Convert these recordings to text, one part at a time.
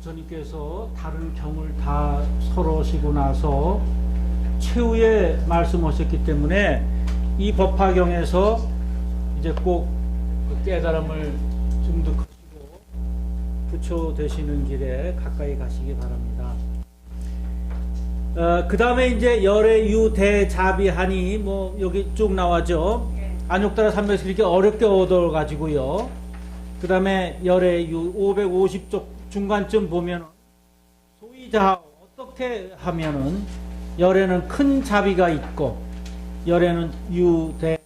부처님께서 다른 경을 다 설하시고 나서 최후에 말씀하셨기 때문에 이 법화경에서 이제 꼭그 깨달음을 증득하시고 부처 되시는 길에 가까이 가시기 바랍니다. 그 다음에 이제 열애유대자비하니 뭐 여기 쭉 나와죠. 안욕따라 300을 이렇게 어렵게 얻어가지고요. 그 다음에 열애유 550쪽 중간쯤 보면 소위자 어떻게 하면은 열에는 큰 자비가 있고 열에는 유대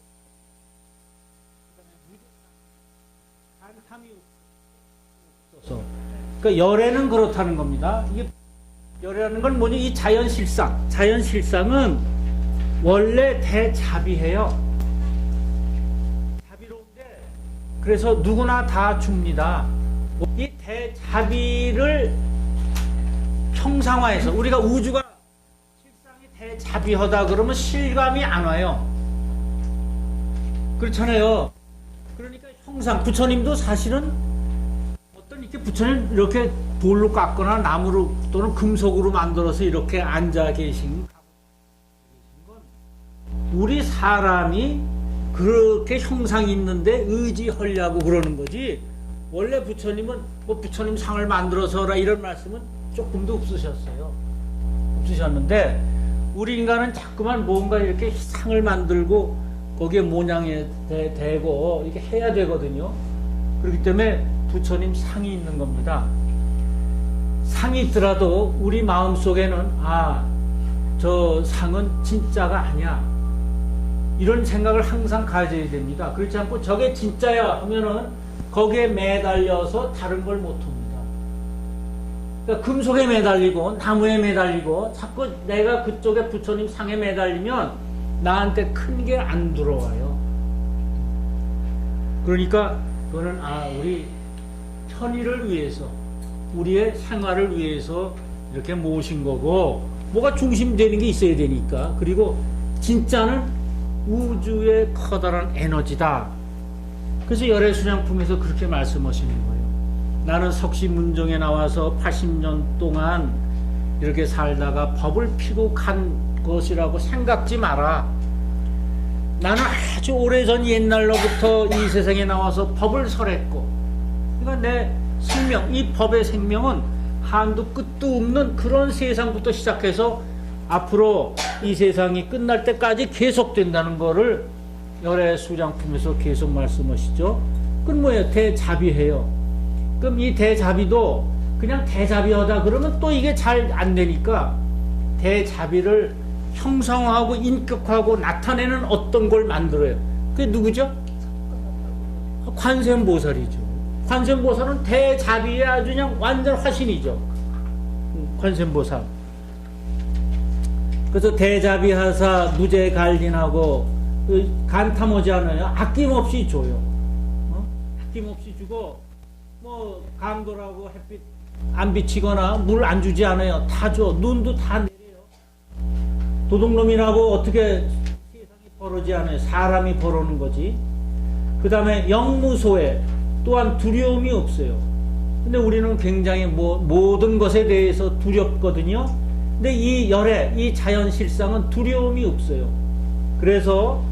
간탐이 없어서 그러니까 열에는 그렇다는 겁니다. 이게 열이라는 건 뭐냐? 이 자연실상은 원래 대자비해요. 자비로운데 그래서 누구나 다 줍니다. 이 대자비를 형상화해서 우리가 우주가 실상이 대자비하다 그러면 실감이 안 와요. 그렇잖아요. 그러니까 형상, 부처님도 사실은 어떤 이렇게 부처님 이렇게 돌로 깎거나 나무로 또는 금속으로 만들어서 이렇게 앉아 계신 건 우리 사람이 그렇게 형상이 있는데 의지하려고 그러는 거지. 원래 부처님은 뭐 부처님 상을 만들어서라 이런 말씀은 조금도 없으셨어요. 없으셨는데 우리 인간은 자꾸만 뭔가 이렇게 상을 만들고 거기에 모양에 대고 이렇게 해야 되거든요. 그렇기 때문에 부처님 상이 있는 겁니다. 상이 있더라도 우리 마음속에는 저 상은 진짜가 아니야. 이런 생각을 항상 가져야 됩니다. 그렇지 않고 저게 진짜야 하면은 거기에 매달려서 다른 걸 못합니다. 그러니까 금속에 매달리고 나무에 매달리고 자꾸 내가 그쪽에 부처님 상에 매달리면 나한테 큰 게 안 들어와요. 그러니까 그거는 우리 편의를 위해서 우리의 생활을 위해서 이렇게 모신 거고 뭐가 중심되는 게 있어야 되니까. 그리고 진짜는 우주의 커다란 에너지다. 그래서 열애수량품에서 그렇게 말씀하시는 거예요. 나는 석시문종에 나와서 80년 동안 이렇게 살다가 법을 피고 간 것이라고 생각지 마라. 나는 아주 오래전 옛날로부터 이 세상에 나와서 법을 설했고, 그러니까 내 생명, 이 법의 생명은 한도 끝도 없는 그런 세상부터 시작해서 앞으로 이 세상이 끝날 때까지 계속된다는 거를 열애수량품에서 계속 말씀하시죠. 그건 뭐예요? 대자비해요. 그럼 이 대자비도 그냥 대자비하다 그러면 또 이게 잘 안 되니까 대자비를 형성하고 인격화하고 나타내는 어떤 걸 만들어요. 그게 누구죠? 관세음보살이죠. 관세음보살은 대자비의 아주 그냥 완전 화신이죠. 관세음보살. 그래서 대자비하사 무제간린하고 간탐하지 않아요. 아낌없이 줘요. 아낌없이 주고 뭐 강도라고 햇빛 안 비치거나 물 안 주지 않아요. 다 줘. 눈도 다 내려요. 도둑놈이라고 어떻게 세상이 벌어지 않아요. 사람이 벌어오는 거지. 그 다음에 영무소에 또한 두려움이 없어요. 근데 우리는 굉장히 모든 것에 대해서 두렵거든요. 근데 이 열애, 이 자연실상은 두려움이 없어요. 그래서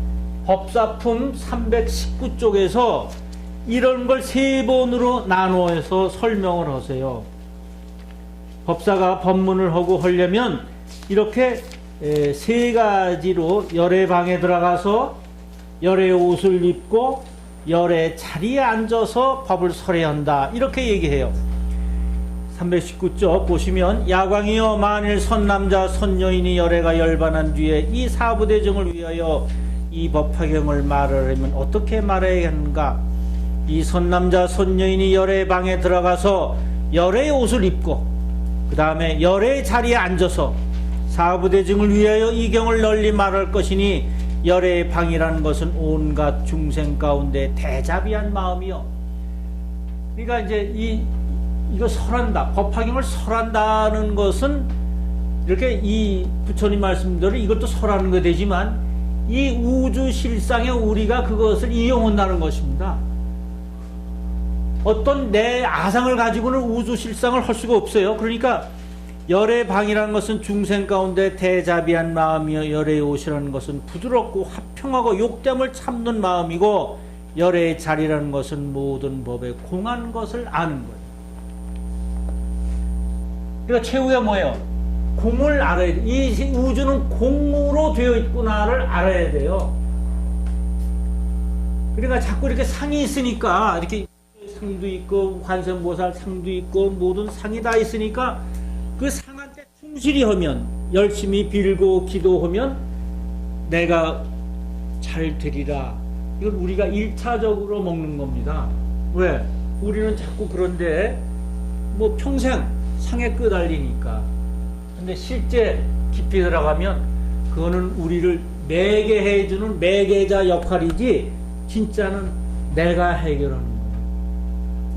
법사품 319쪽에서 이런 걸 세 번으로 나누어서 설명을 하세요. 법사가 법문을 하고 하려면 이렇게 세 가지로 열애 방에 들어가서 열애 옷을 입고 열애 자리에 앉아서 법을 설해야 한다. 이렇게 얘기해요. 319쪽 보시면 야광이여 만일 선남자 선여인이 열애가 열반한 뒤에 이 사부대정을 위하여 이 법화경을 말하려면 어떻게 말해야 하는가? 이 선남자 선여인이 열애 방에 들어가서 열애의 옷을 입고 그 다음에 열애의 자리에 앉아서 사부대정을 위하여 이 경을 널리 말할 것이니 열애의 방이라는 것은 온갖 중생 가운데 대자비한 마음이요. 그러니까 이제 이거 설한다. 법화경을 설한다는 것은 이렇게 이 부처님 말씀대로 이것도 설하는 거 되지만 이 우주 실상에 우리가 그것을 이용한다는 것입니다. 어떤 내 아상을 가지고는 우주 실상을 할 수가 없어요. 그러니까 열의 방이라는 것은 중생 가운데 대자비한 마음이요, 열의 옷이라는 것은 부드럽고 화평하고 욕됨을 참는 마음이고, 열의 자리라는 것은 모든 법에 공한 것을 아는 거예요. 그러니까 최후가 뭐예요? 공을 알아야 돼. 이 우주는 공으로 되어 있구나를 알아야 돼요. 그러니까 자꾸 이렇게 상이 있으니까, 이렇게 상도 있고 관세음보살 상도 있고 모든 상이 다 있으니까 그 상한테 충실히 하면, 열심히 빌고 기도하면 내가 잘 되리라. 이건 우리가 1차적으로 먹는 겁니다. 왜? 우리는 자꾸 그런데 뭐 평생 상에 끄달리니까. 근데 실제 깊이 들어가면 그거는 우리를 매개해주는 매개자 역할이지, 진짜는 내가 해결하는 거예요.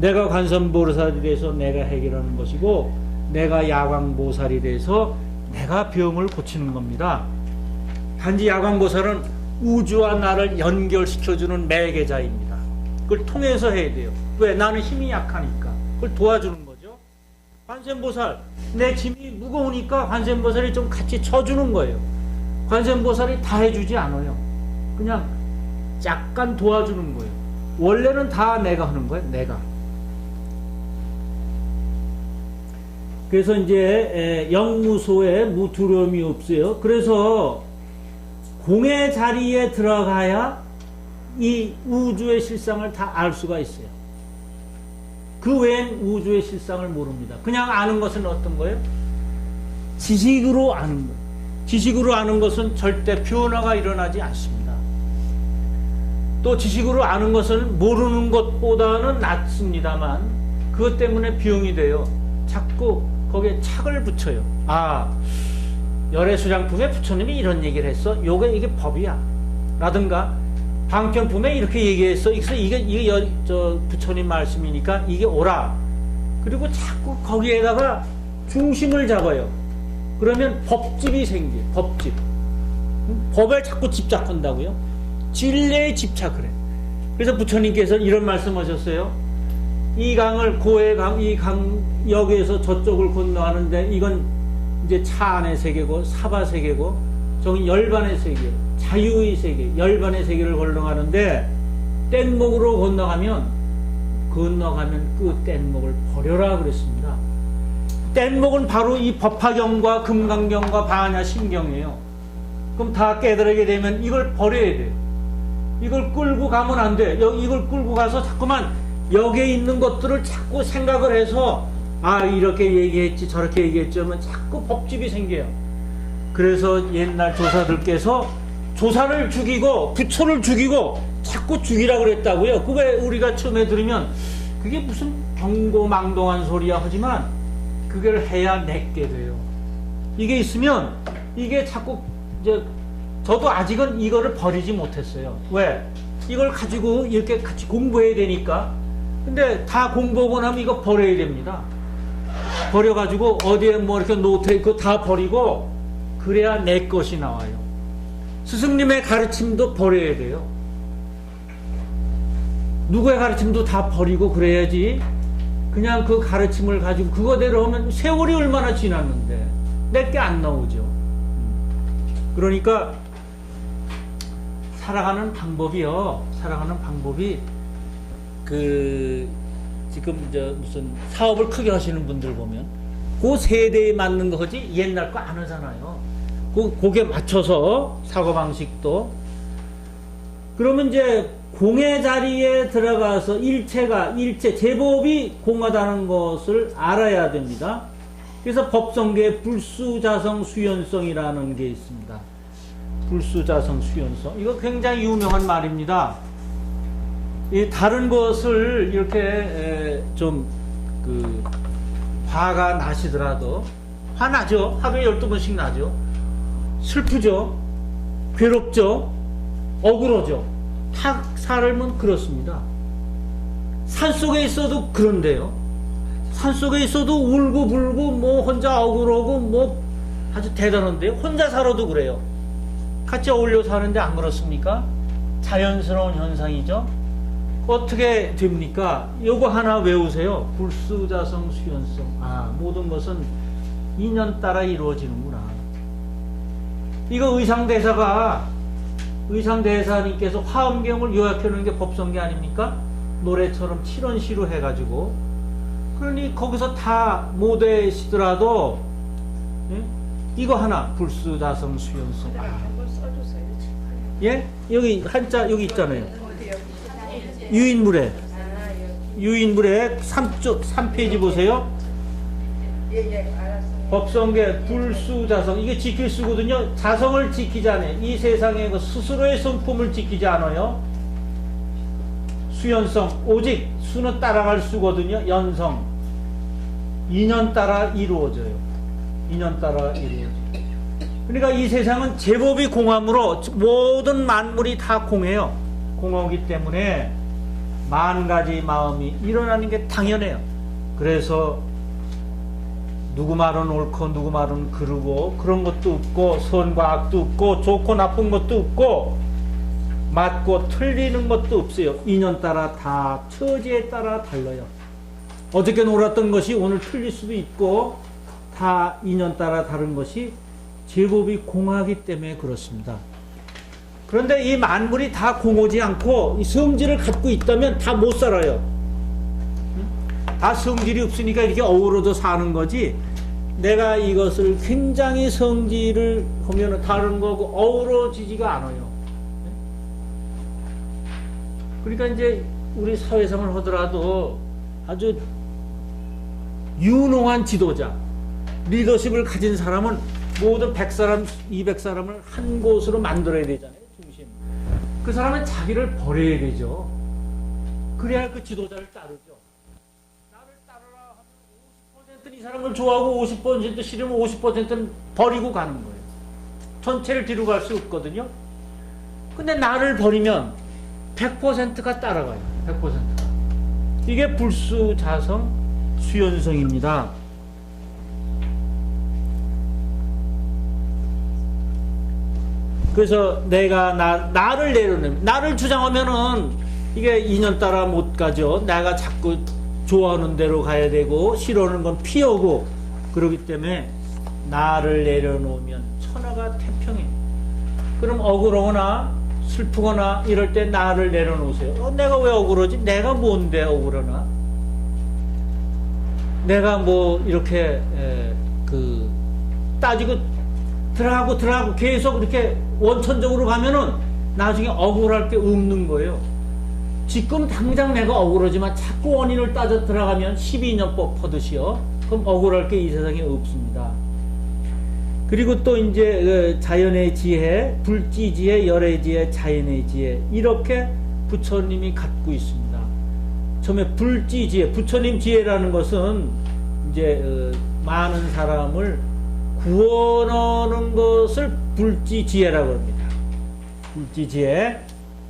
내가 관세음보살이 돼서 내가 해결하는 것이고, 내가 야광보살이 돼서 내가 병을 고치는 겁니다. 단지 야광보살은 우주와 나를 연결시켜주는 매개자입니다. 그걸 통해서 해야 돼요. 왜? 나는 힘이 약하니까. 그걸 도와주는 거죠. 관세음보살, 내 짐이 무거우니까 관세음보살이 좀 같이 쳐주는 거예요. 관세음보살이 다 해주지 않아요. 그냥 약간 도와주는 거예요. 원래는 다 내가 하는 거예요. 내가. 그래서 이제 영무소에 무두려움이 없어요. 그래서 공의 자리에 들어가야 이 우주의 실상을 다 알 수가 있어요. 그 외엔 우주의 실상을 모릅니다. 그냥 아는 것은 어떤 거예요? 지식으로 아는 거예요. 지식으로 아는 것은 절대 변화가 일어나지 않습니다. 또 지식으로 아는 것은 모르는 것보다는 낫습니다만, 그것 때문에 병이 돼요. 자꾸 거기에 착을 붙여요. 아, 열애수장품에 부처님이 이런 얘기를 했어. 이게 법이야. 라든가 방편품에 이렇게 얘기했어. 그래서 이게 부처님 말씀이니까 이게 옳아. 그리고 자꾸 거기에다가 중심을 잡아요. 그러면 법집이 생겨요. 법집. 법에 자꾸 집착한다고요. 진리에 집착을 해. 그래서 부처님께서 이런 말씀하셨어요. 이 강을 고해 강, 이 강 여기에서 저쪽을 건너가는데 이건 이제 차 안의 세계고 사바 세계고 저긴 열반의 세계, 자유의 세계, 열반의 세계를 건너가는데 뗏목으로 건너가면 그 뗏목을 버려라 그랬습니다. 뗏목은 바로 이 법화경과 금강경과 반야심경이에요. 그럼 다 깨달게 되면 이걸 버려야 돼요. 이걸 끌고 가면 안 돼. 이걸 끌고 가서 자꾸만 여기에 있는 것들을 자꾸 생각을 해서 아, 이렇게 얘기했지 저렇게 얘기했지 하면 자꾸 법집이 생겨요. 그래서 옛날 조사들께서 조사를 죽이고 부처를 죽이고 자꾸 죽이라고 그랬다고요. 그게 우리가 처음에 들으면 그게 무슨 경고망동한 소리야 하지만 그걸 해야 내게 돼요. 이게 있으면 이게 자꾸 이제 저도 아직은 이거를 버리지 못했어요. 왜? 이걸 가지고 이렇게 같이 공부해야 되니까. 근데 다 공부하고 나면 이거 버려야 됩니다. 버려가지고 어디에 뭐 이렇게 놓여있고 다 버리고 그래야 내 것이 나와요. 스승님의 가르침도 버려야 돼요. 누구의 가르침도 다 버리고 그래야지. 그냥 그 가르침을 가지고 그거대로 하면 세월이 얼마나 지났는데 내게 안 나오죠. 그러니까 살아가는 방법이요. 살아가는 방법이 지금 무슨 사업을 크게 하시는 분들 보면 그 세대에 맞는 거 하지 옛날 거 안 하잖아요. 그게 맞춰서 사고방식도. 그러면 이제 공의 자리에 들어가서 일체 제법이 공하다는 것을 알아야 됩니다. 그래서 법성계에 불수자성 수연성이라는 게 있습니다. 불수자성 수연성. 이거 굉장히 유명한 말입니다. 이 다른 것을 이렇게 화가 나시더라도 화나죠. 하루에 12번씩 나죠. 슬프죠. 괴롭죠. 억울하죠. 다 사람은 그렇습니다. 산속에 있어도 그런데요. 산속에 있어도 울고 불고 뭐 혼자 억울하고 뭐 아주 대단한데요. 혼자 살아도 그래요. 같이 어울려 사는데 안 그렇습니까? 자연스러운 현상이죠. 어떻게 됩니까? 요거 하나 외우세요. 불수자성 수연성. 모든 것은 인연 따라 이루어지는구나. 이거 의상대사님께서 화엄경을 요약해 놓은 게 법성계 아닙니까? 노래처럼 7원시로 해가지고. 그러니 거기서 다 못 외시더라도, 예? 이거 하나, 불수자성 수연성. 한번 써주세요. 예? 여기 한자 여기 있잖아요. 유인물에 3페이지 보세요. 예, 알았어요. 법성계 불수자성, 이게 지킬 수거든요. 자성을 지키지 않아요. 이 세상에 스스로의 성품을 지키지 않아요. 수연성, 오직 수는 따라갈 수거든요. 연성, 인연 따라 이루어져요. 인연 따라 이루어져요. 그러니까 이 세상은 제법이 공함으로 모든 만물이 다 공해요. 공하기 때문에 만 가지 마음이 일어나는 게 당연해요. 그래서 누구 말은 옳고 누구 말은 그르고, 그런 것도 없고, 선과 악도 없고, 좋고 나쁜 것도 없고, 맞고 틀리는 것도 없어요. 인연 따라 다 처지에 따라 달라요. 어저께 놀았던 것이 오늘 틀릴 수도 있고, 다 인연 따라 다른 것이 제법이 공하기 때문에 그렇습니다. 그런데 이 만물이 다 공하지 않고 이 성질을 갖고 있다면 다 못 살아요. 다 성질이 없으니까 이렇게 어우러져 사는 거지, 내가 이것을 굉장히 성질을 하면 다른 거고 어우러지지가 않아요. 그러니까 이제 우리 사회생활을 하더라도 아주 유능한 지도자, 리더십을 가진 사람은 모든 100사람, 200사람을 한 곳으로 만들어야 되잖아요. 중심. 그 사람은 자기를 버려야 되죠. 그래야 그 지도자를 따르죠. 나를 따르라 하면 50%는 이 사람을 좋아하고 50% 싫으면 50%는 버리고 가는 거예요. 전체를 뒤로 갈 수 없거든요. 근데 나를 버리면 100%가 따라가요. 100%가. 이게 불수자성 수연성입니다. 그래서 내가 나를 내려놓으면, 나를 주장하면은 이게 인연 따라 못 가죠. 내가 자꾸 좋아하는 대로 가야 되고 싫어하는 건 피하고, 그러기 때문에 나를 내려놓으면 천하가 태평해. 그럼 억울하거나 슬프거나 이럴 때 나를 내려놓으세요. 내가 왜 억울하지? 내가 뭔데 억울하나? 내가 뭐 이렇게 따지고 들어가고 계속 이렇게 원천적으로 가면은 나중에 억울할 게 없는 거예요. 지금 당장 내가 억울하지만 자꾸 원인을 따져 들어가면 12년법 하듯이요. 그럼 억울할 게 이 세상에 없습니다. 그리고 또 이제 자연의 지혜, 불지지혜, 열애지혜, 자연의 지혜, 이렇게 부처님이 갖고 있습니다. 처음에 불지지혜, 부처님 지혜라는 것은 이제 많은 사람을 구원하는 것을 불지지혜라고 합니다. 불지지혜.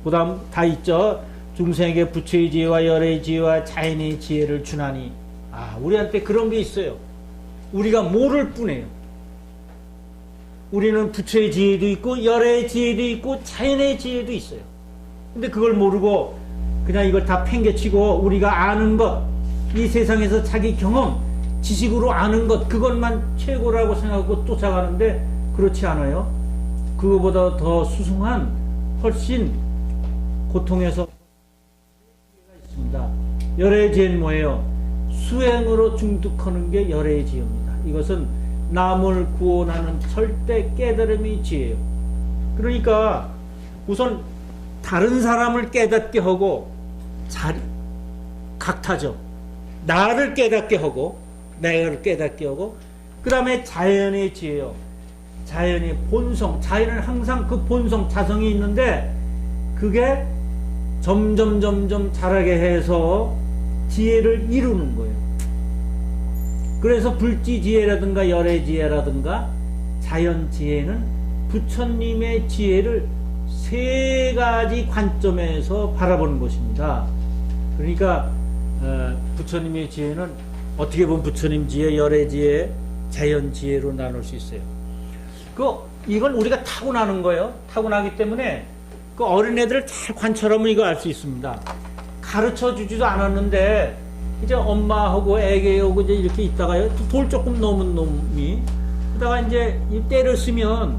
그 다음 다 있죠. 중생에게 부처의 지혜와 열애의 지혜와 자연의 지혜를 주나니. 우리한테 그런 게 있어요. 우리가 모를 뿐이에요. 우리는 부처의 지혜도 있고 열애의 지혜도 있고 자연의 지혜도 있어요. 근데 그걸 모르고 그냥 이걸 다 팽개치고 우리가 아는 것, 이 세상에서 자기 경험, 지식으로 아는 것, 그것만 최고라고 생각하고 쫓아가는데 그렇지 않아요. 그거보다 더 수승한, 훨씬 고통에서 지혜가 있습니다. 열애의 지혜는 뭐예요? 수행으로 중득하는 게 열애의 지혜입니다. 이것은 남을 구원하는 절대 깨달음이 지혜예요. 그러니까 우선 다른 사람을 깨닫게 하고 각타죠. 나를 깨닫게 하고 내가를 깨닫게 하고, 그 다음에 자연의 지혜요. 자연의 본성. 자연은 항상 그 본성, 자성이 있는데 그게 점점 자라게 해서 지혜를 이루는 거예요. 그래서 불지지혜라든가 열애지혜라든가 자연지혜는 부처님의 지혜를 세 가지 관점에서 바라보는 것입니다. 그러니까 부처님의 지혜는 어떻게 보면 부처님 지혜, 열애지혜, 자연지혜로 나눌 수 있어요. 이건 우리가 타고나는 거예요. 타고나기 때문에 그 어린애들을 잘 관찰하면 이거 알 수 있습니다. 가르쳐 주지도 않았는데 이제 엄마하고 애기하고 이제 이렇게 있다가요 돌 조금 넘은 놈이 그러다가 이제 이 때를 쓰면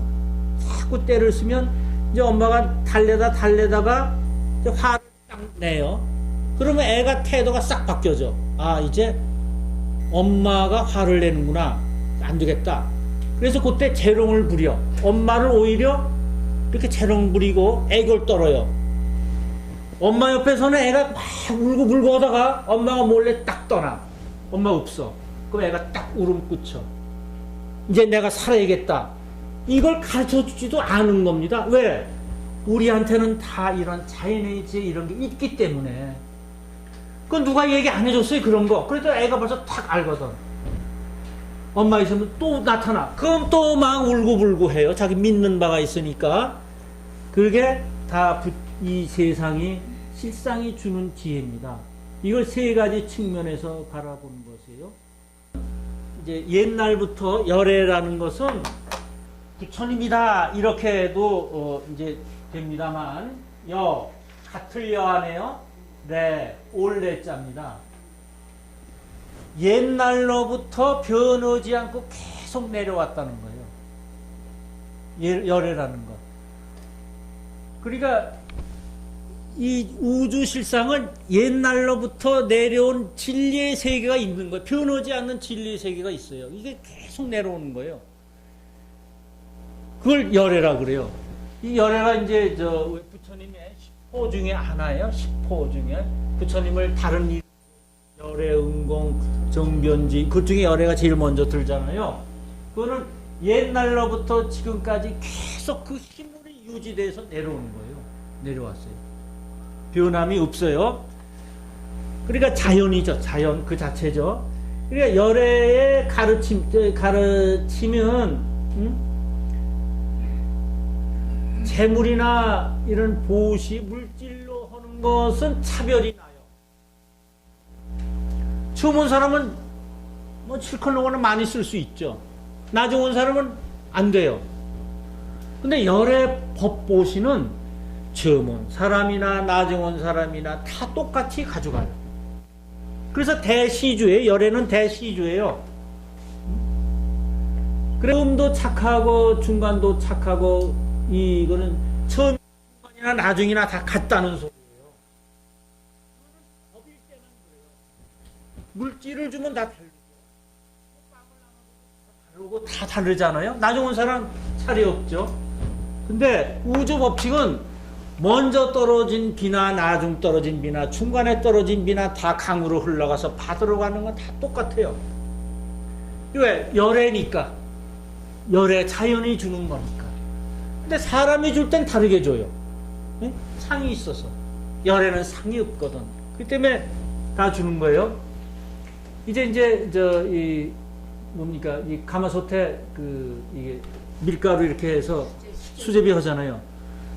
자꾸 때를 쓰면 이제 엄마가 달래다가 이제 화를 딱 내요. 그러면 애가 태도가 싹 바뀌어져. 아 이제 엄마가 화를 내는구나. 안 되겠다. 그래서 그때 재롱을 부려. 엄마를 오히려 이렇게 재롱 부리고 애교를 떨어요. 엄마 옆에서는 애가 막 울고 하다가 엄마가 몰래 딱 떠나. 엄마 없어. 그럼 애가 딱 울음 끊쳐. 이제 내가 살아야겠다. 이걸 가르쳐 주지도 않은 겁니다. 왜? 우리한테는 다 이런 자연의 이런 게 있기 때문에. 그건 누가 얘기 안 해줬어요, 그런 거. 그래도 애가 벌써 탁 알거든. 엄마 있으면 또 나타나. 그럼 또 막 울고 해요. 자기 믿는 바가 있으니까. 그게 다 이 세상이 실상이 주는 지혜입니다. 이걸 세 가지 측면에서 바라보는 것이에요. 이제 옛날부터 열애라는 것은 부처님이다 이렇게 해도 이제 됩니다만 같을 여하네요. 네, 올레자입니다. 옛날로부터 변하지 않고 계속 내려왔다는 거예요. 열애라는 것. 그러니까 이 우주 실상은 옛날로부터 내려온 진리의 세계가 있는 거예요. 변하지 않는 진리의 세계가 있어요. 이게 계속 내려오는 거예요. 그걸 열애라 그래요. 이 열애가 이제 부처님의 10호 중에 하나예요. 10호 중에 부처님을 다른 일 열애, 응공, 정변지 그 중에 열애가 제일 먼저 들잖아요. 그거는 옛날로부터 지금까지 계속 그 힘으로 유지돼서 내려오는 거예요. 내려왔어요. 변함이 없어요. 그러니까 자연이죠. 자연 그 자체죠. 그러니까 열애의 가르치면 재물이나 이런 보시 물질로 하는 것은 차별이 나요. 처음 온 사람은 뭐 칠컬로거는 많이 쓸 수 있죠. 나중 온 사람은 안 돼요. 근데 열애 법보시는 처음 온 사람이나 나중 온 사람이나 다 똑같이 가져가요. 그래서 대시주예요. 열애는 대시주예요. 그래 처음도 착하고 중간도 착하고 이거는 처음 중간이나 나중이나 다 같다는 소리예요. 법일 때만 그래요. 물질을 주면 다 다르고 다 다르잖아요. 나중 온 사람 차례 없죠. 근데 우주 법칙은 먼저 떨어진 비나 나중 떨어진 비나 중간에 떨어진 비나 다 강으로 흘러가서 받으러 가는 건 다 똑같아요. 왜? 열애니까. 열애 자연이 주는 거니까. 근데 사람이 줄 땐 다르게 줘요. 응? 상이 있어서. 열애는 상이 없거든. 그 때문에 다 주는 거예요. 이제 뭡니까? 이 가마솥에 이게 밀가루 이렇게 해서 수제비 하잖아요.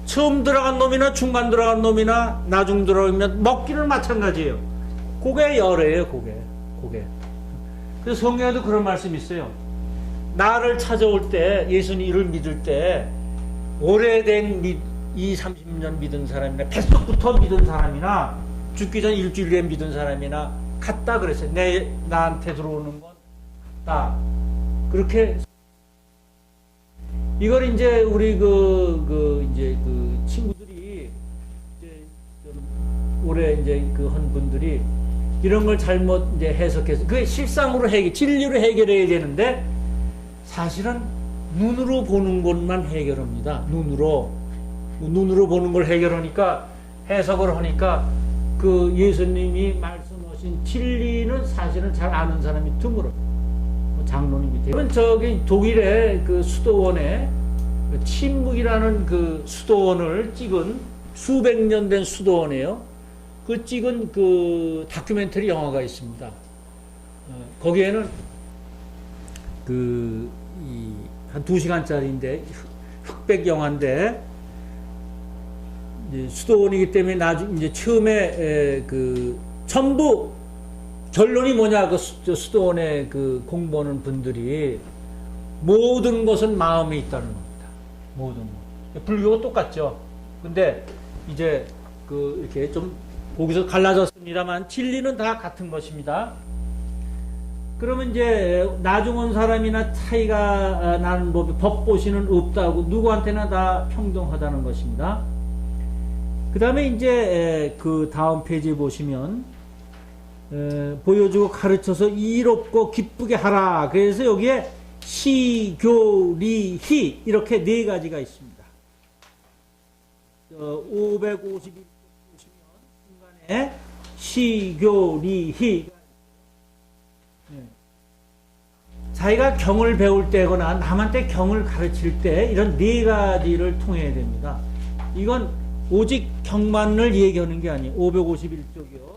처음 들어간 놈이나 중간 들어간 놈이나 나중 들어가면 먹기는 마찬가지예요. 그게 열애예요, 그게. 그래서 성경에도 그런 말씀이 있어요. 나를 찾아올 때, 예수님을 믿을 때, 오래된 30년 믿은 사람이나, 뱃속부터 믿은 사람이나, 죽기 전 일주일에 믿은 사람이나, 같다 그랬어요. 나한테 들어오는 건 같다. 그렇게 이걸 이제 우리 이제 친구들이 이제 좀 올해 이제 한 분들이 이런 걸 잘못 이제 해석해서 그게 실상으로 진리로 해결해야 되는데 사실은 눈으로 보는 것만 해결합니다. 눈으로 보는 걸 해결하니까 해석을 하니까 그 예수님이 말씀하신 진리는 사실은 잘 아는 사람이 드물어요. 장로님이 되면 저기 독일의 그 수도원에 침묵이라는 그 수도원을 찍은 수백 년 된 수도원이에요. 그 찍은 그 다큐멘터리 영화가 있습니다. 거기에는 한 2시간짜리인데 흑백 영화인데 이제 수도원이기 때문에 이제 처음에 전부 결론이 뭐냐, 수도원에 공부하는 분들이 모든 것은 마음에 있다는 겁니다. 모든 것. 불교가 똑같죠. 근데 이제 이렇게 좀 거기서 갈라졌습니다만 진리는 다 같은 것입니다. 그러면 이제 나중 온 사람이나 차이가 나는 법보시는 없다고 누구한테나 다 평등하다는 것입니다. 그 다음에 이제 그 다음 페이지에 보시면 보여주고 가르쳐서 이롭고 기쁘게 하라. 그래서 여기에 시교리희 이렇게 네 가지가 있습니다. 551쪽 보시면 중간에 시교리희 자기가 경을 배울 때거나 남한테 경을 가르칠 때 이런 네 가지를 통해야 됩니다. 이건 오직 경만을 얘기하는 게 아니에요. 551쪽이요.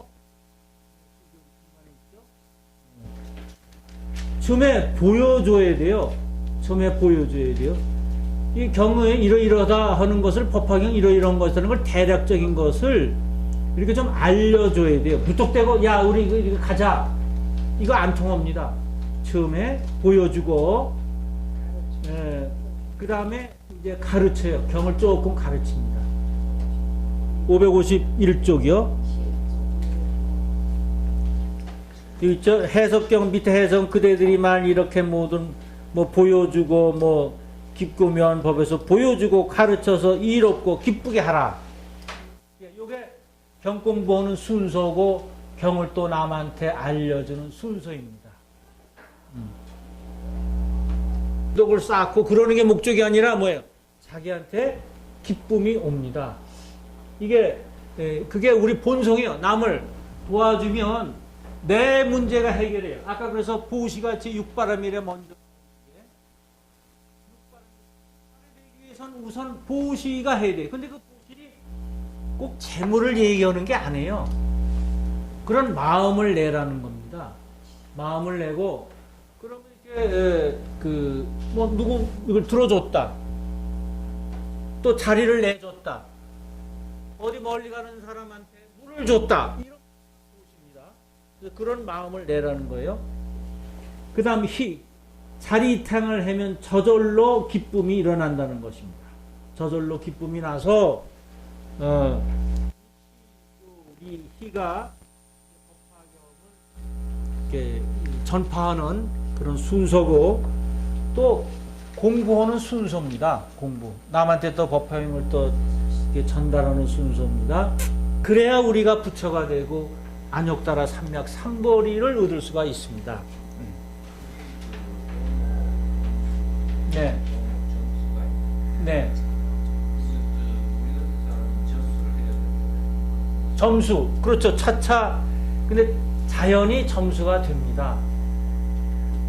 처음에 보여줘야 돼요. 처음에 보여줘야 돼요. 이 경에 이러이러다 하는 것을 법화경 이러이러한 것을 하는 걸 대략적인 것을 이렇게 좀 알려줘야 돼요. 무턱대고 야 우리 이거 가자. 이거 안 통합니다. 처음에 보여주고 그 다음에 이제 가르쳐요. 경을 조금 가르칩니다. 551쪽이요. 있죠? 해석경 밑에 해석 그대들이 말 이렇게 모든 뭐 보여주고 뭐 기쁘면 법에서 보여주고 가르쳐서 이롭고 기쁘게 하라. 이게 경 공부하는 순서고 경을 또 남한테 알려주는 순서입니다. 덕을 쌓고 그러는 게 목적이 아니라 뭐예요? 자기한테 기쁨이 옵니다. 이게 그게 우리 본성이에요. 남을 도와주면 내 문제가 해결해요. 아까 그래서 보시같이 육바람이래 먼저. 육바람을 되기 위해서는 우선 보시가 해야 돼요. 근데 그 보시이 꼭 재물을 얘기하는 게 아니에요. 그런 마음을 내라는 겁니다. 마음을 내고 그러면 이렇게 뭐 누구 이걸 들어줬다. 또 자리를 내줬다. 어디 멀리 가는 사람한테 물을 줬다. 이런 보십니다. 그런 마음을 내라는 거예요. 그 다음 희 자리탕을 하면 저절로 기쁨이 일어난다는 것입니다. 저절로 기쁨이 나서 이 희가 이렇게 전파하는 그런 순서고 또 공부하는 순서입니다. 공부 남한테 또 법화형을 또 전달하는 순서입니다. 그래야 우리가 부처가 되고 안욕따라 삼맥 삼보리를 얻을 수가 있습니다. 네. 네. 점수 그렇죠. 차차 근데 자연히 점수가 됩니다.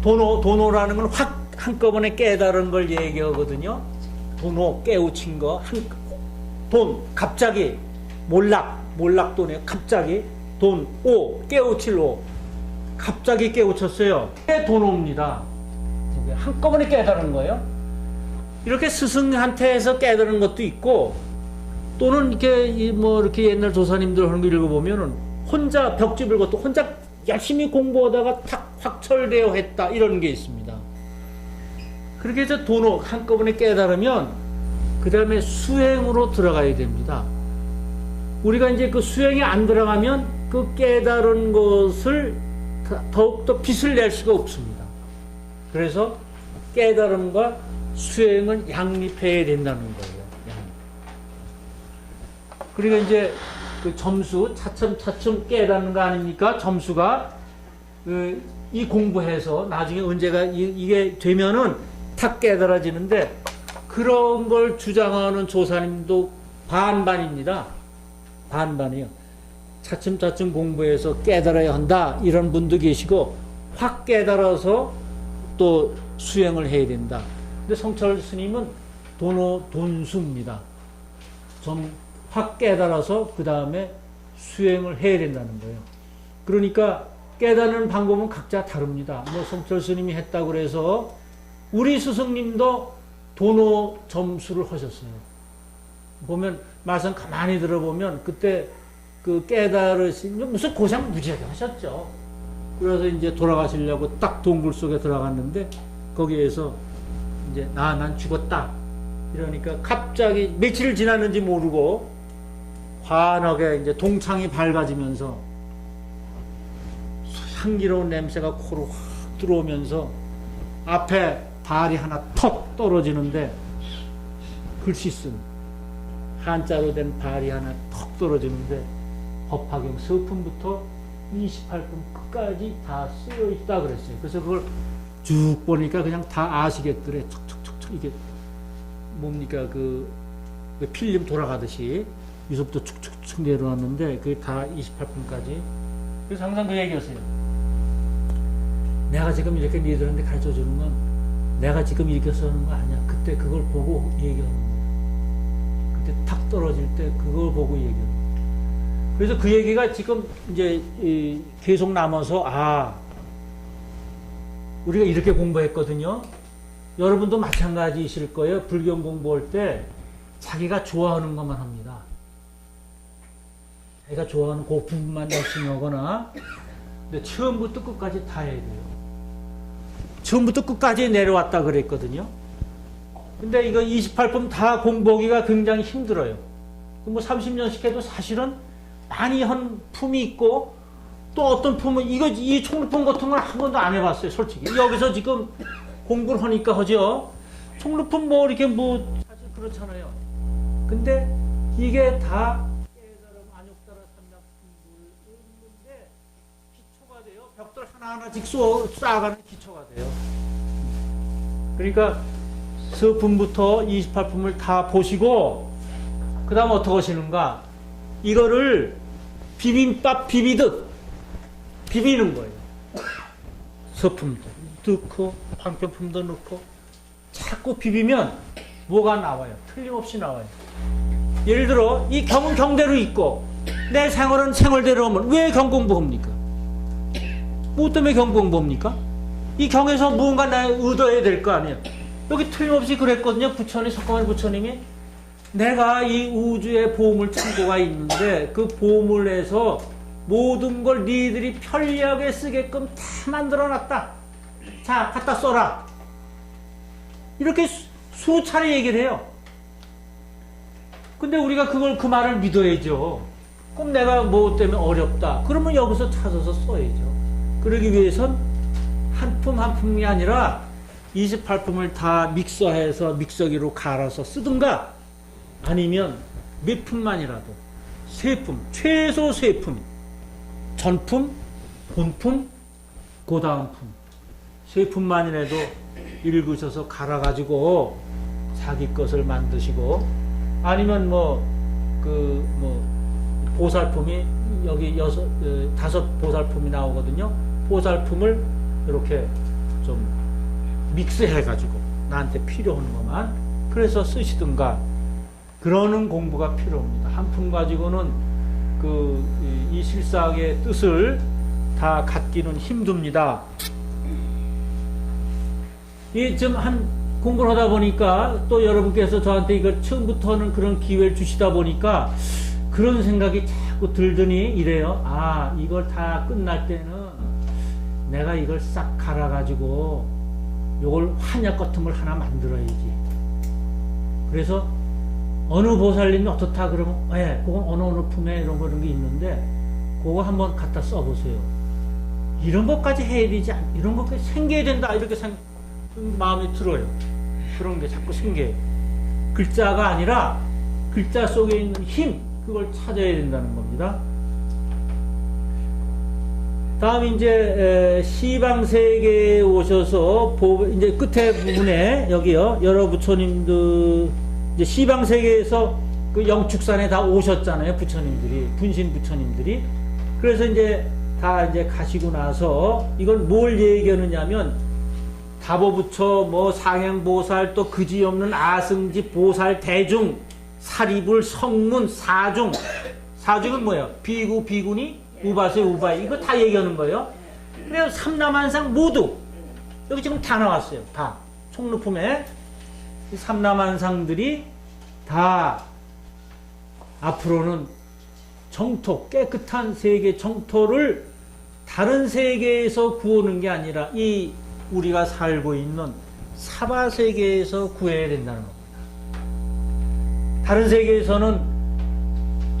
도노라는 건 확 한꺼번에 깨달은 걸 얘기하거든요. 도노 깨우친 거 돈 갑자기 몰락돈에 갑자기 돈 오 깨우칠 오 갑자기 깨우쳤어요. 도노입니다. 한꺼번에 깨달은 거예요. 이렇게 스승한테 해서 깨달은 것도 있고 또는 이렇게 뭐 이렇게 옛날 조사님들 하는 거 읽어보면은 혼자 벽집을 것도 혼자 열심히 공부하다가 탁 확철되어 했다 이런 게 있습니다. 그렇게 해서 도노 한꺼번에 깨달으면 그 다음에 수행으로 들어가야 됩니다. 우리가 이제 그 수행에 안 들어가면 그 깨달은 것을 더욱더 빛을 낼 수가 없습니다. 그래서 깨달음과 수행은 양립해야 된다는 거예요. 그러니까 이제 그 점수 차츰차츰 깨닫는 거 아닙니까? 점수가 이 공부해서 나중에 언제가 이게 되면은 탁 깨달아지는데 그런 걸 주장하는 조사님도 반반입니다. 반반이요. 차츰차츰 공부해서 깨달아야 한다 이런 분도 계시고 확 깨달아서 또 수행을 해야 된다. 근데 성철 스님은 돈수입니다. 좀 확 깨달아서 그 다음에 수행을 해야 된다는 거예요. 그러니까 깨닫는 방법은 각자 다릅니다. 뭐 성철 스님이 했다고 그래서 우리 스승님도 도노 점수를 하셨어요. 보면 말씀 가만히 들어보면 그때 그 깨달으신 무슨 고생 무지하게 하셨죠. 그래서 이제 돌아가시려고 딱 동굴 속에 들어갔는데 거기에서 이제 난 죽었다. 이러니까 갑자기 며칠 지났는지 모르고 환하게 이제 동창이 밝아지면서 향기로운 냄새가 코로 확 들어오면서 앞에 발이 하나 턱 떨어지는데 글씨 쓴 한자로 된 발이 하나 턱 떨어지는데 법화경 서품부터 28품 끝까지 다 쓰여 있다 그랬어요. 그래서 그걸 쭉 보니까 그냥 다 아시겠더래. 척척척척 이게 뭡니까 그 필름 돌아가듯이 여기서부터 축축축 내려왔는데 그게 다 28분까지. 그래서 항상 그 얘기였어요. 내가 지금 이렇게 니들한테 가르쳐 주는 건 내가 지금 이렇게 쓰는 거 아니야. 그때 그걸 보고 얘기하는 거야. 그때 탁 떨어질 때 그걸 보고 얘기하는 거야. 그래서 그 얘기가 지금 이제 계속 남아서 우리가 이렇게 공부했거든요. 여러분도 마찬가지이실 거예요. 불경 공부할 때 자기가 좋아하는 것만 합니다. 자기가 좋아하는 그 부분만 열심히 하거나, 근데 처음부터 끝까지 다 해야 돼요. 처음부터 끝까지 내려왔다 그랬거든요. 근데 이거 28품 다 공부하기가 굉장히 힘들어요. 뭐 30년씩 해도 사실은 많이 한 품이 있고, 또 어떤 품은, 이 총루품 같은 걸 한 번도 안 해봤어요, 솔직히. 여기서 지금 공부를 하니까 하죠. 총루품 뭐, 이렇게 뭐, 사실 그렇잖아요. 근데 이게 다 깨달음, 안욕따라 삼약품인데 기초가 돼요. 벽돌 하나하나씩 쌓아가는 기초가 돼요. 그러니까 서품부터 28품을 다 보시고, 그 다음 어떻게 하시는가? 이거를 비빔밥 비비듯 비비는 거예요. 서품도 넣고 방편품도 넣고 자꾸 비비면 뭐가 나와요? 틀림없이 나와요. 예를 들어 이 경은 경대로 있고 내 생활은 생활대로 하면 왜 경공부합니까? 뭐 때문에 경공부합니까? 이 경에서 무언가 나 얻어야 될 거 아니에요. 여기 틀림없이 그랬거든요. 부처님, 석가모니 부처님이 내가 이 우주에 보물 창고가 있는데 그 보물에서 모든 걸 니들이 편리하게 쓰게끔 다 만들어놨다. 자, 갖다 써라. 이렇게 수차례 얘기를 해요. 근데 우리가 그 말을 믿어야죠. 그럼 내가 뭐 때문에 어렵다. 그러면 여기서 찾아서 써야죠. 그러기 위해선 한 품 한 품이 아니라 28품을 다 믹서해서 믹서기로 갈아서 쓰든가 아니면 몇 품만이라도 세 품, 최소 세 품, 전품, 본품, 그 다음 품, 세 품만이라도 읽으셔서 갈아가지고 자기 것을 만드시고 아니면 보살품이 여기 다섯 보살품이 나오거든요. 보살품을 이렇게 좀 믹스해가지고 나한테 필요한 것만 그래서 쓰시든가 그러는 공부가 필요합니다. 한 품 가지고는 이 실사학의 뜻을 다 갖기는 힘듭니다. 좀 공부를 하다 보니까 또 여러분께서 저한테 이걸 처음부터는 그런 기회를 주시다 보니까 그런 생각이 자꾸 들더니 이래요. 이걸 다 끝날 때는 내가 이걸 싹 갈아가지고 요걸 환약 같은 걸 하나 만들어야지. 그래서 어느 보살님이 어떻다 그러면 그건 어느 품에 이런 게 있는데 그거 한번 갖다 써보세요. 이런 것까지 해야 되지 이런 것까지 생겨야 된다 이렇게 마음이 들어요. 그런 게 자꾸 생겨요. 글자가 아니라 글자 속에 있는 힘 그걸 찾아야 된다는 겁니다. 다음 이제 시방세계에 오셔서 이제 끝에 부분에 여기요 여러 부처님들 이제 시방세계에서 그 영축산에 다 오셨잖아요. 부처님들이 분신 부처님들이. 그래서 이제 다 이제 가시고 나서 이건 뭘 얘기하느냐면 다보부처 상행보살 또 그지없는 아승지 보살 대중 사리불 성문 사중은 뭐예요? 비구 비구니 우바세 우바이 이거 다 얘기하는 거예요. 그래서 삼남한상 모두 여기 지금 다 나왔어요. 다 총루품에 삼남한상들이 다 앞으로는 정토 깨끗한 세계 정토를 다른 세계에서 구하는 게 아니라 이 우리가 살고 있는 사바 세계에서 구해야 된다는 겁니다. 다른 세계에서는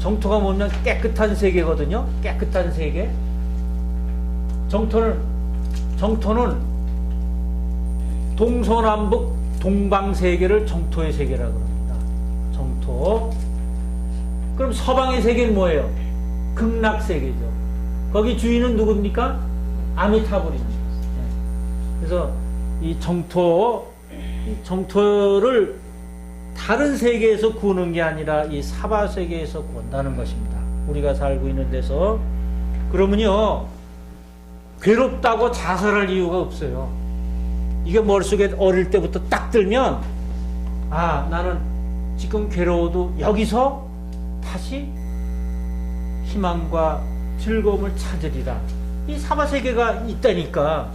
정토가 뭐냐면 깨끗한 세계거든요. 깨끗한 세계. 정토는 동서남북 동방세계를 정토의 세계라고 합니다. 정토. 그럼 서방의 세계는 뭐예요? 극락세계죠. 거기 주인은 누굽니까? 아미타불입니다. 그래서 이 정토를 다른 세계에서 구하는 게 아니라 이 사바세계에서 구한다는 것입니다. 우리가 살고 있는 데서. 그러면요, 괴롭다고 자살할 이유가 없어요. 이게 머릿속에 어릴 때부터 딱 들면, 아, 나는 지금 괴로워도 여기서 다시 희망과 즐거움을 찾으리라. 이 사바세계가 있다니까.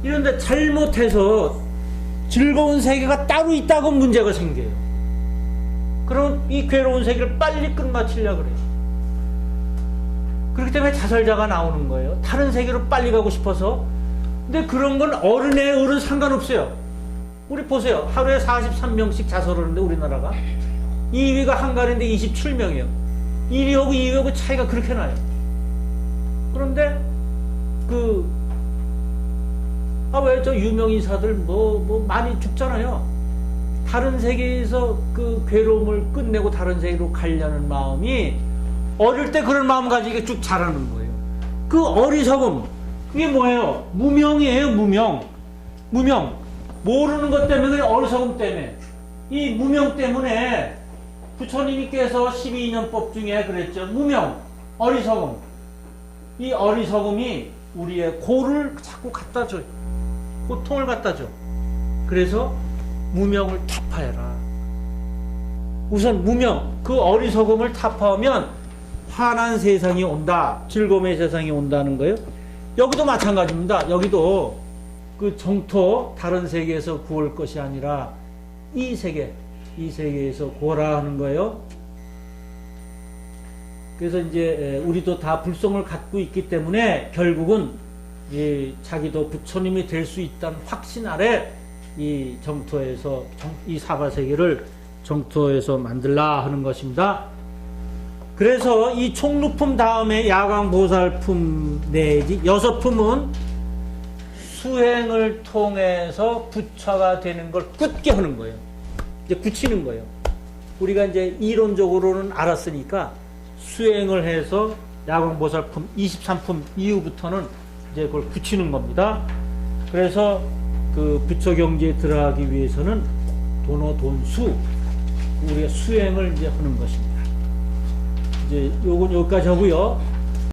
이런데 잘못해서 즐거운 세계가 따로 있다고 문제가 생겨요. 그럼 이 괴로운 세계를 빨리 끝마치려고 그래요. 그렇기 때문에 자살자가 나오는 거예요. 다른 세계로 빨리 가고 싶어서. 근데 그런 건 어른 상관없어요. 우리 보세요. 하루에 43명씩 자살하는데 우리나라가 2위가 한가리인데 27명이에요. 1위하고 2위하고 차이가 그렇게 나요. 그런데 왜 저 유명인사들 많이 죽잖아요. 다른 세계에서 그 괴로움을 끝내고 다른 세계로 가려는 마음이 어릴 때 그런 마음 가지고 쭉 자라는 거예요. 그 어리석음, 그게 뭐예요? 무명이에요, 무명. 모르는 것 때문에, 어리석음 때문에. 이 무명 때문에 부처님께서 12년법 중에 그랬죠. 무명, 어리석음. 이 어리석음이 우리의 고를 자꾸 갖다 줘요. 고통을 갖다 줘. 그래서 무명을 타파해라. 우선 무명, 그 어리석음을 타파하면 환한 세상이 온다. 즐거움의 세상이 온다는 거예요. 여기도 마찬가지입니다. 여기도 그 정토, 다른 세계에서 구할 것이 아니라 이 세계에서 구하라 하는 거예요. 그래서 이제 우리도 다 불성을 갖고 있기 때문에 결국은 자기도 부처님이 될 수 있다는 확신 아래 이 정토에서, 이 사바세계를 정토에서 만들라 하는 것입니다. 그래서 이 총루품 다음에 야광보살품 내지 6품은 수행을 통해서 부처가 되는 걸 굳게 하는 거예요. 이제 굳히는 거예요. 우리가 이제 이론적으로는 알았으니까 수행을 해서 야광보살품 23품 이후부터는 이제 그걸 굳히는 겁니다. 그래서 그 부처 경지에 들어가기 위해서는 도노돈수, 우리가 수행을 이제 하는 것입니다. 이제 요건 여기까지 하고요.